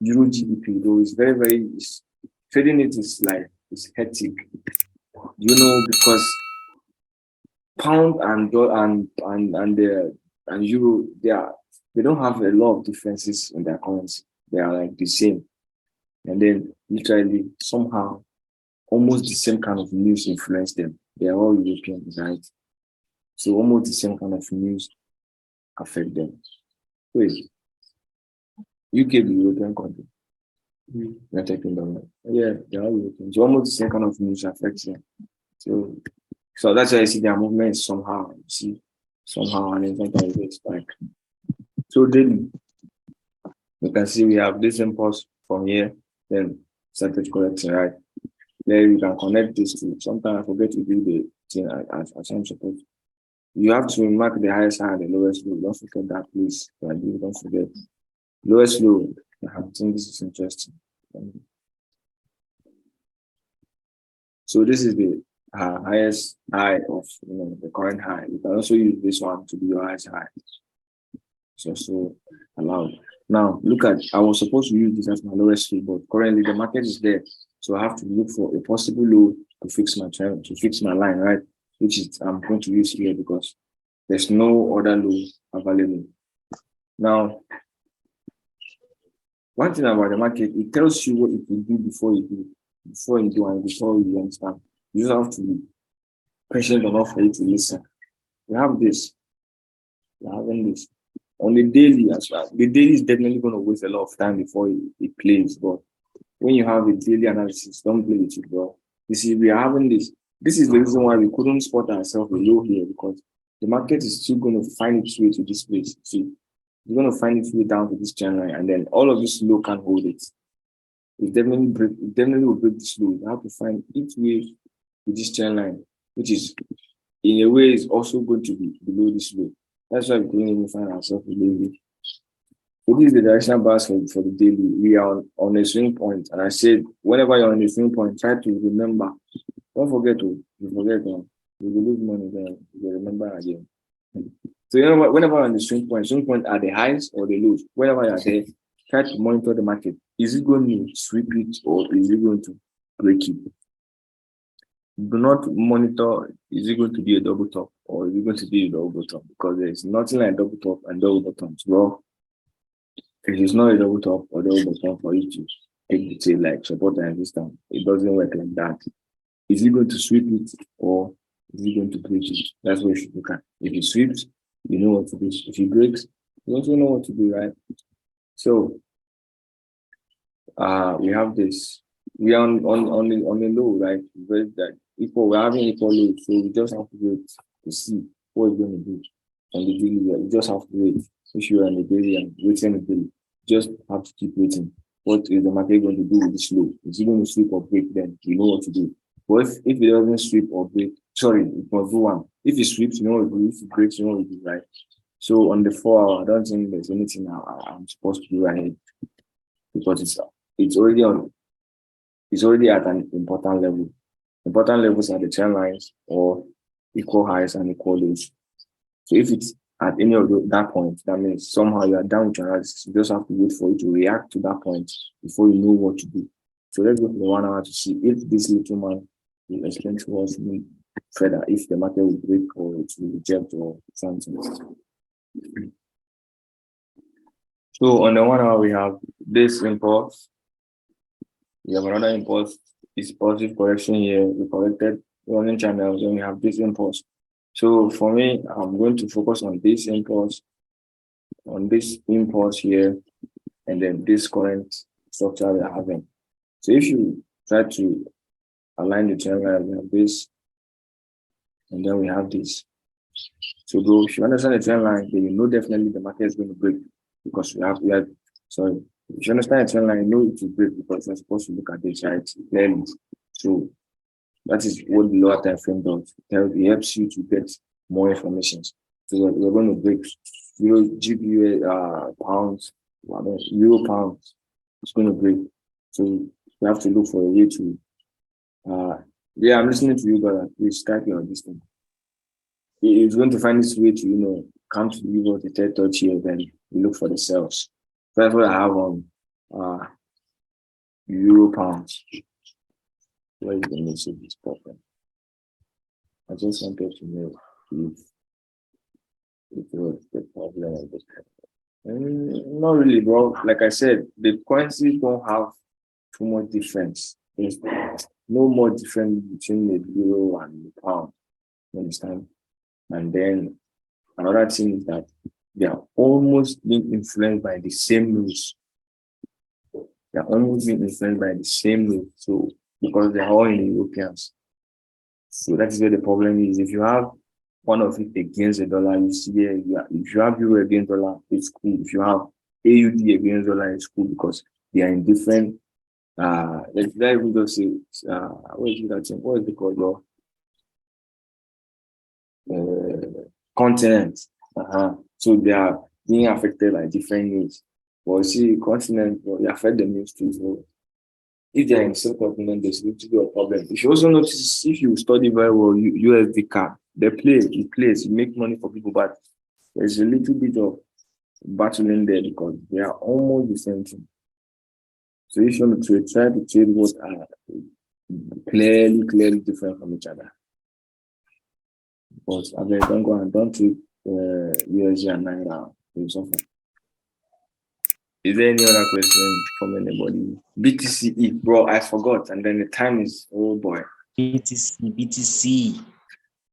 EURGBP, though it's trading it is like it's hectic. Because pound and and euro, they don't have a lot of differences in their currency. They are like the same. And then literally somehow almost the same kind of news influence them. They are all Europeans, right? So almost the same kind of news affect them. Wait, UK the European country. United Kingdom. Yeah, they're all Europeans. So almost the same kind of news affects them. So that's why I see their movement somehow. You see, somehow and then it's like so daily. You can see we have this impulse from here, then started correcting, right? Then you can connect this to sometimes I forget to do the thing as I'm supposed. You have to mark the highest high and the lowest low. Don't forget that, please. Don't forget. Lowest low. I think this is interesting. So this is the highest high of the current high. You can also use this one to be your highest high. It's also allowed. Now look at, I was supposed to use this as my lowest low, but currently the market is there. So I have to look for a possible low to fix my trend, to fix my line, right? Which is I'm going to use here because there's no other low available. Now, one thing about the market, it tells you what it will do before you do and before you understand. You just have to be patient enough for you to listen. We have this. We're having this. On the daily as well. The daily is definitely going to waste a lot of time before it plays. But when you have a daily analysis, don't play with it, bro. You see, we are having this. This is the reason why we couldn't spot ourselves low here, because the market is still going to find its way to this place. See, it's going to find its way down to this channel line, and then all of this low can hold it. It definitely will break this low. You have to find its way to this channel line, which is in a way is also going to be below this low. That's why we couldn't even find ourselves below. So this is the directional basket for the daily. We are on a swing point, and I said whenever you're on a swing point, try to remember. Don't forget to you will lose money then you will remember again. So whenever you're on the swing point are the highs or the lows. Whenever you're there, try to monitor the market. Is it going to sweep it or is it going to break it? Do not monitor, is it going to be a double top or is it going to be a double bottom? Because there's nothing like double top and double bottoms. Well, if it's not a double top or double bottom for you to take the tail like support and resistance, it doesn't work like that. Is it going to sweep it or is it going to break it? That's what you should look at. If it sweeps, you know what to do. If it breaks, you also know what to do, right? So we have this. We are on the low, right? We're having equal low, so we just have to wait to see what it's going to do on the daily. You just have to wait. If you're on the daily and waiting the daily, just have to keep waiting. What is the market going to do with this low? Is it going to sweep or break? Then you know what to do. But if it doesn't sweep or break, it must do one. If it sweeps, you know what to do. If it breaks, you know what to do, right? So on the 4 hour, I don't think there's anything I'm supposed to do right, because it's already at an important level. Important levels are the trend lines or equal highs and equal lows. So if it's at any of that point, that means somehow you are down with your analysis. You just have to wait for it to react to that point before you know what to do. So let's go to the 1 hour to see if this little man will explain to us further if the market will break or it will reject or something. So on the 1 hour, we have this impulse. We have another impulse. It's positive correction here. We corrected running channels, and we have this impulse. So for me, I'm going to focus on this impulse here, and then this current structure we are having. So if you try to align the trend line, we have this, and then we have this. So bro, if you understand the trend line, then you know definitely the market is going to break, because if you understand the trend line, you know it will break because you're supposed to look at this right clearly. So that is what the lower time frame does. It helps you to get more information. So we're going to break GBP pounds, euro pounds. It's going to break. So you have to look for a way to. I'm listening to you, but please type your distance. It's going to find this way to come to the third touch here. Then you look for the cells. So that's what I have on Euro pounds. Where is the message problem? I just wanted to know if it was the problem of the not really, bro. Like I said, the currencies don't have too much difference. There's no more difference between the euro and the pound. You understand? And then another thing is that they are almost being influenced by the same rules. They are almost being influenced by the same rules. So because they are all in Europeans. So that is where the problem is. If you have one of it against the dollar, you see there, if you have euro against dollar, it's cool. If you have AUD against dollar, it's cool because they are in different let's even just say what is that thing? What is it called, bro? Continents. So they are being affected by different needs. But you see, continent, they affect the news too. So if they are in the same continent, there's going to be a problem. If you also notice, if you study very well, USD card, it plays, you make money for people, but there's a little bit of battling there because they are almost the same thing. So if you want to try to trade what are clearly different from each other. But I mean, don't go and don't trade USD and Naira. Is there any other question from anybody? BTC, bro, I forgot. And then the time is, oh boy. BTC.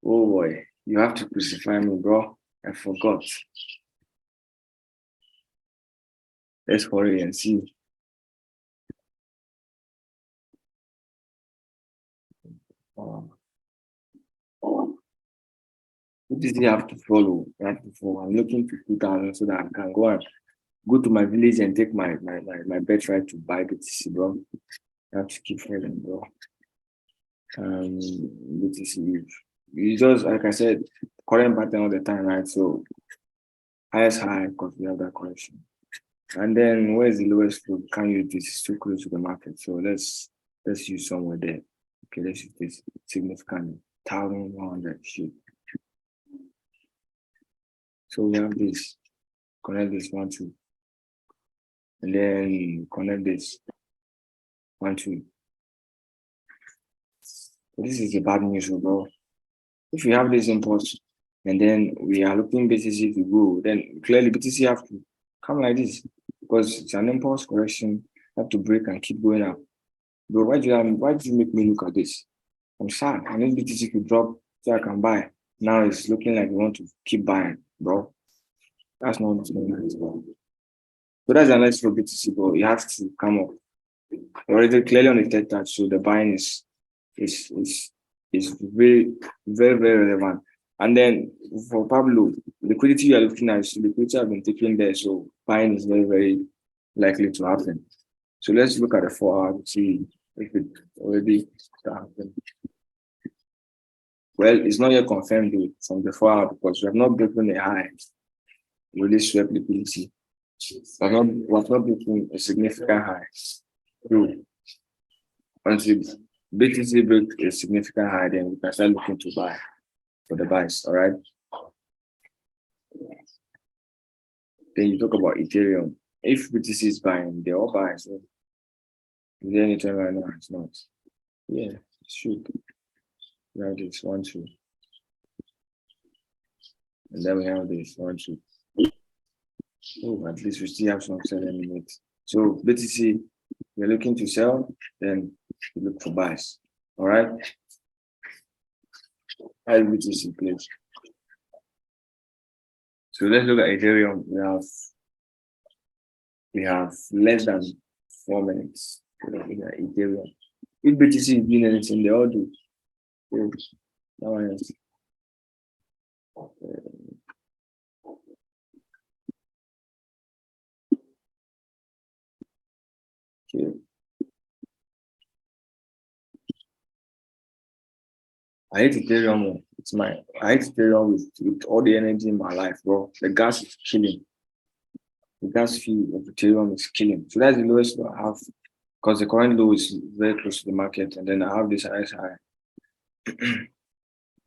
Oh boy, you have to crucify me, bro. I forgot. Let's hurry and see. BTC have to follow. I'm looking to 2,000 so that I can go to my village and take my birthright to buy BTC, bro. I have to keep following, bro. BTC, you just, like I said, current pattern all the time, right? So highest high because we have that correction. And then where's the lowest flow? Can't use this, it's too close to the market. So let's use somewhere there. Okay, let's use this significant 1,100 shit. So we have this, connect this 1, 2. And then connect this 1, 2. So this is the bad news, bro. If we have this impulse and then we are looking BTC to go, then clearly BTC have to come like this because it's an impulse correction. Have to break and keep going up. Bro, why do you make me look at this? I'm sad. I need BTC to drop so I can buy. Now it's looking like we want to keep buying, bro. That's not what's going on, bro. So that's the next for BTC, bro. You have to come up. You're already clearly on the third touch, so the buying is very, very, very relevant. And then for Pablo, liquidity you are looking at, liquidity have been taken there, so buying is very, very likely to happen. So let's look at the 4 hour to see if it already happened. Well, it's not yet confirmed from the 4 hour because we have not broken a high. We really swept liquidity. We have not broken a significant high. So until BTC breaks a significant high, then we can start looking to buy for the buys. All right. Then you talk about Ethereum. If BTC is buying, they all buy. So is there any time right now? It's not. Yeah, it should. We have this 1, 2. And then we have this 1, 2. Oh, at least we still have some selling in it. So BTC, we're looking to sell, then we look for buys. All right. How is BTC placed? So let's look at Ethereum. We have less than 4 minutes. Ethereum. If BTC is doing anything, they all do. So that one is okay. I hate Ethereum. I hate Ethereum with all the energy in my life, bro. The gas is killing. The gas fee of Ethereum is killing. So that's the lowest I have because the current low is very close to the market, and then I have this highest high.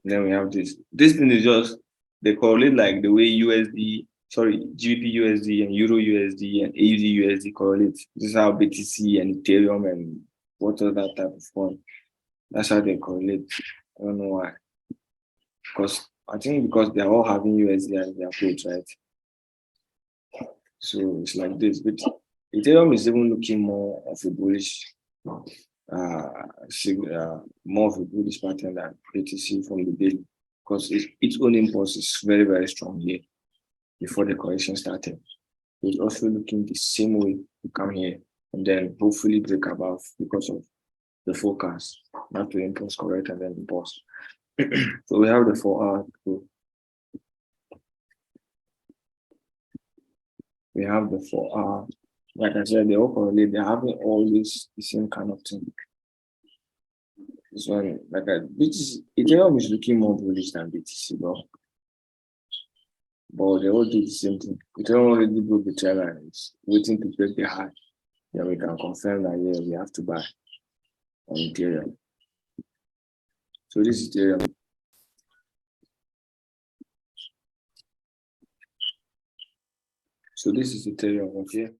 Then we have this. This thing is just they correlate like the way USD sorry, GBP USD and Euro USD and AUD USD correlate. This is how BTC and Ethereum and what other type of coin. That's how they correlate. I don't know why. Because I think because they're all having USD as their page, right? So it's like this. But Ethereum is even looking more of a bullish, more of a bullish pattern than BTC from the daily, because its own impulse is very, very strong here before the correction started. It's also looking the same way to come here and then hopefully break above because of the forecast, not to impulse correct and then impulse. So we have the 4 hour. We have the 4 hour. Like I said, they all correlate. They're having all this the same kind of thing. This one, Ethereum is looking more bullish than BTC, though. But they all do the same thing. Ethereum already broke the trend line. It's waiting to break the high. Then we can confirm that, yeah, we have to buy on Ethereum. So this is Ethereum. So this is Ethereum, okay?